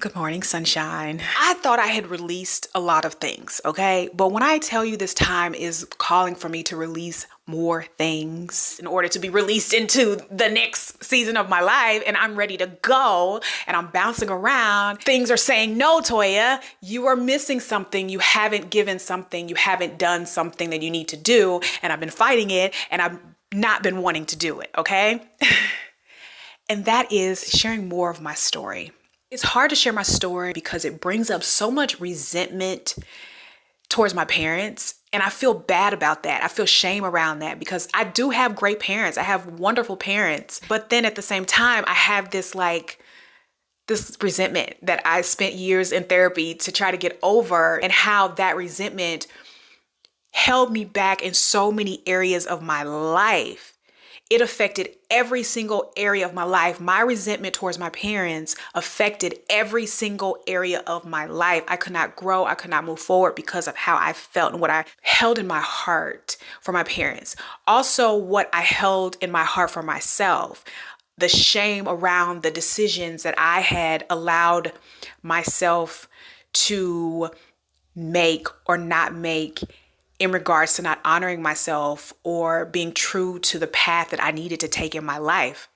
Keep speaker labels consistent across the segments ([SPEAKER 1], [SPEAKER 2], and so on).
[SPEAKER 1] Good morning, sunshine. I thought I had released a lot of things, okay? But when I tell you this time is calling for me to release more things in order to be released into the next season of my life, and I'm ready to go and I'm bouncing around, things are saying, no, Toya, you are missing something. You haven't given something. You haven't done something that you need to do. And I've been fighting it and I've not been wanting to do it, okay? And that is sharing more of my story. It's hard to share my story because it brings up so much resentment towards my parents. And I feel bad about that. I feel shame around that because I do have great parents. I have wonderful parents. But then at the same time, I have this resentment that I spent years in therapy to try to get over, and how that resentment held me back in so many areas of my life. It affected every single area of my life. My resentment towards my parents affected every single area of my life. I could not grow. I could not move forward because of how I felt and what I held in my heart for my parents. Also, what I held in my heart for myself. The shame around the decisions that I had allowed myself to make or not make in regards to not honoring myself or being true to the path that I needed to take in my life.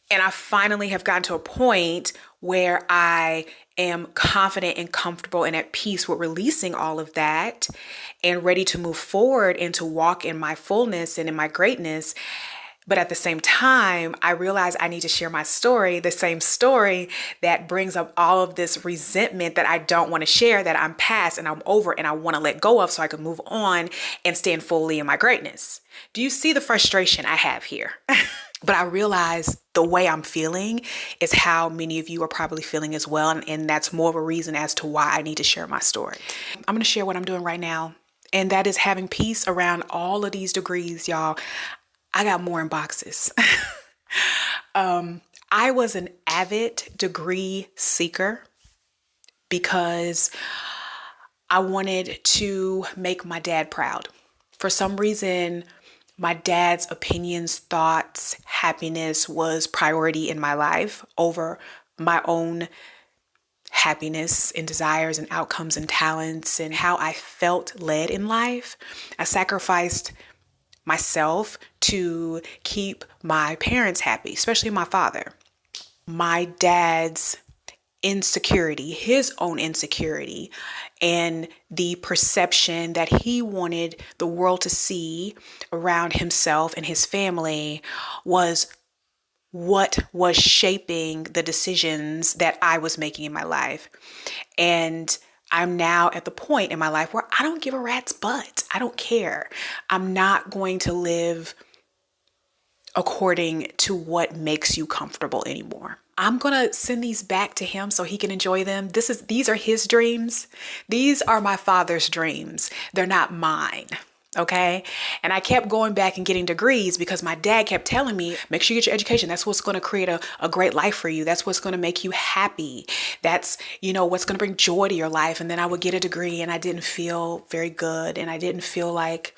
[SPEAKER 1] And I finally have gotten to a point where I am confident and comfortable and at peace with releasing all of that and ready to move forward and to walk in my fullness and in my greatness. But at the same time, I realize I need to share my story, the same story that brings up all of this resentment that I don't want to share, that I'm past and I'm over and I want to let go of so I can move on and stand fully in my greatness. Do you see the frustration I have here? But I realize the way I'm feeling is how many of you are probably feeling as well. And that's more of a reason as to why I need to share my story. I'm going to share what I'm doing right now. And that is having peace around all of these degrees, y'all. I got more in boxes. I was an avid degree seeker because I wanted to make my dad proud. For some reason, my dad's opinions, thoughts, happiness was priority in my life over my own happiness and desires and outcomes and talents and how I felt led in life. I sacrificed myself to keep my parents happy, especially my father. My dad's insecurity, his own insecurity, and the perception that he wanted the world to see around himself and his family was what was shaping the decisions that I was making in my life. And I'm now at the point in my life where I don't give a rat's butt. I don't care. I'm not going to live according to what makes you comfortable anymore. I'm going to send these back to him so he can enjoy them. These are his dreams. These are my father's dreams. They're not mine. Okay. And I kept going back and getting degrees because my dad kept telling me, make sure you get your education. That's what's going to create a great life for you. That's what's going to make you happy. That's, what's going to bring joy to your life. And then I would get a degree and I didn't feel very good. And I didn't feel like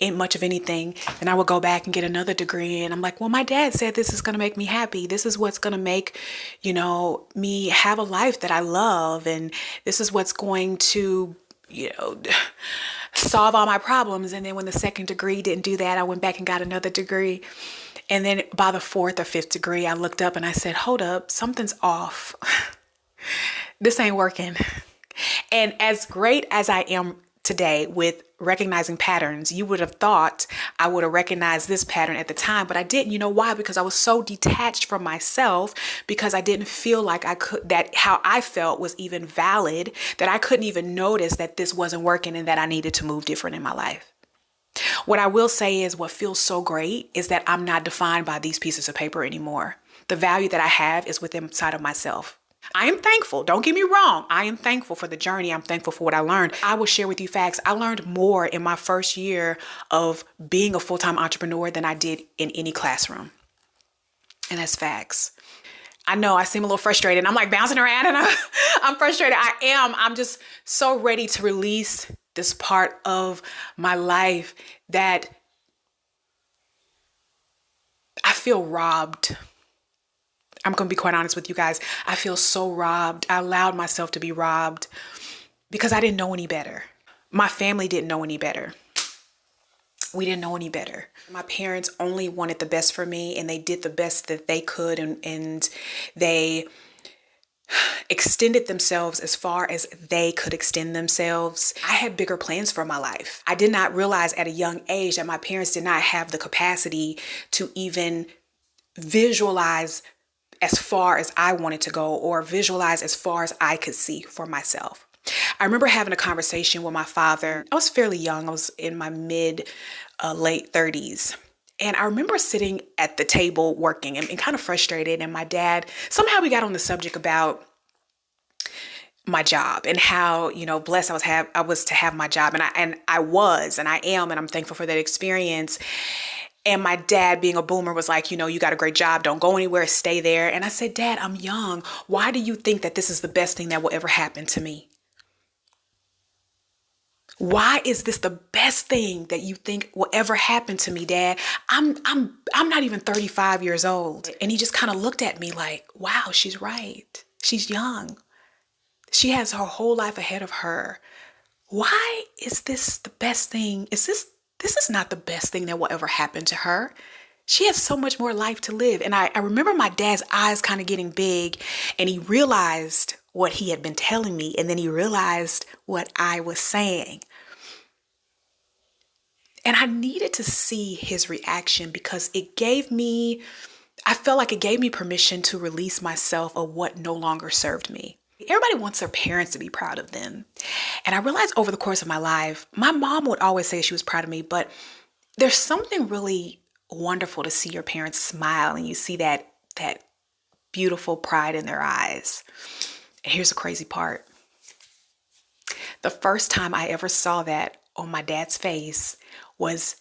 [SPEAKER 1] ain't much of anything. And I would go back and get another degree. And I'm like, well, my dad said this is going to make me happy. This is what's going to make, me have a life that I love. And this is what's going to, solve all my problems. And then when the second degree didn't do that, I went back and got another degree. And then by the fourth or fifth degree, I looked up and I said, hold up, something's off. This ain't working. And as great as I am today with recognizing patterns, you would have thought I would have recognized this pattern at the time, but I didn't. You know why? Because I was so detached from myself, because I didn't feel like that how I felt was even valid, that I couldn't even notice that this wasn't working and that I needed to move different in my life. What I will say is what feels so great is that I'm not defined by these pieces of paper anymore. The value that I have is within inside of myself. I am thankful. Don't get me wrong. I am thankful for the journey. I'm thankful for what I learned. I will share with you facts. I learned more in my first year of being a full-time entrepreneur than I did in any classroom. And that's facts. I know I seem a little frustrated. I'm like bouncing around and I'm frustrated. I am. I'm just so ready to release this part of my life that I feel robbed. I'm going to be quite honest with you guys. I feel so robbed. I allowed myself to be robbed because I didn't know any better. My family didn't know any better. We didn't know any better. My parents only wanted the best for me, and they did the best that they could, and they extended themselves as far as they could extend themselves. I had bigger plans for my life. I did not realize at a young age that my parents did not have the capacity to even visualize as far as I wanted to go, or visualize as far as I could see for myself. I remember having a conversation with my father. I was fairly young. I was in my late 30s. And I remember sitting at the table working and kind of frustrated. And my dad, somehow we got on the subject about my job and how, blessed I was to have my job. And I was, and I am, and I'm thankful for that experience. And my dad, being a boomer, was like, you got a great job. Don't go anywhere. Stay there. And I said, Dad, I'm young. Why do you think that this is the best thing that will ever happen to me? Why is this the best thing that you think will ever happen to me, Dad? I'm not even 35 years old. And he just kind of looked at me like, wow, she's right. She's young. She has her whole life ahead of her. Why is this the best thing? This is not the best thing that will ever happen to her. She has so much more life to live. And I remember my dad's eyes kind of getting big, and he realized what he had been telling me. And then he realized what I was saying. And I needed to see his reaction because I felt like it gave me permission to release myself of what no longer served me. Everybody wants their parents to be proud of them. And I realized over the course of my life, my mom would always say she was proud of me, but there's something really wonderful to see your parents smile and you see that beautiful pride in their eyes. And here's the crazy part. The first time I ever saw that on my dad's face was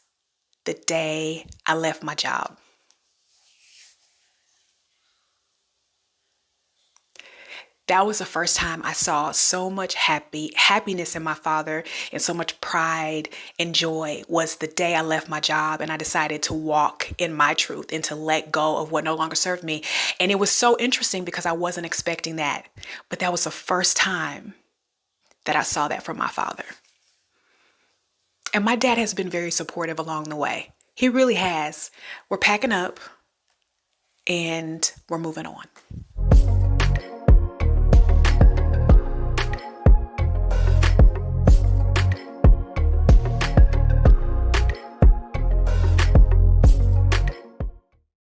[SPEAKER 1] the day I left my job. That was the first time I saw so much happiness in my father, and so much pride and joy. Was the day I left my job and I decided to walk in my truth and to let go of what no longer served me. And it was so interesting because I wasn't expecting that. But that was the first time that I saw that from my father. And my dad has been very supportive along the way. He really has. We're packing up and we're moving on.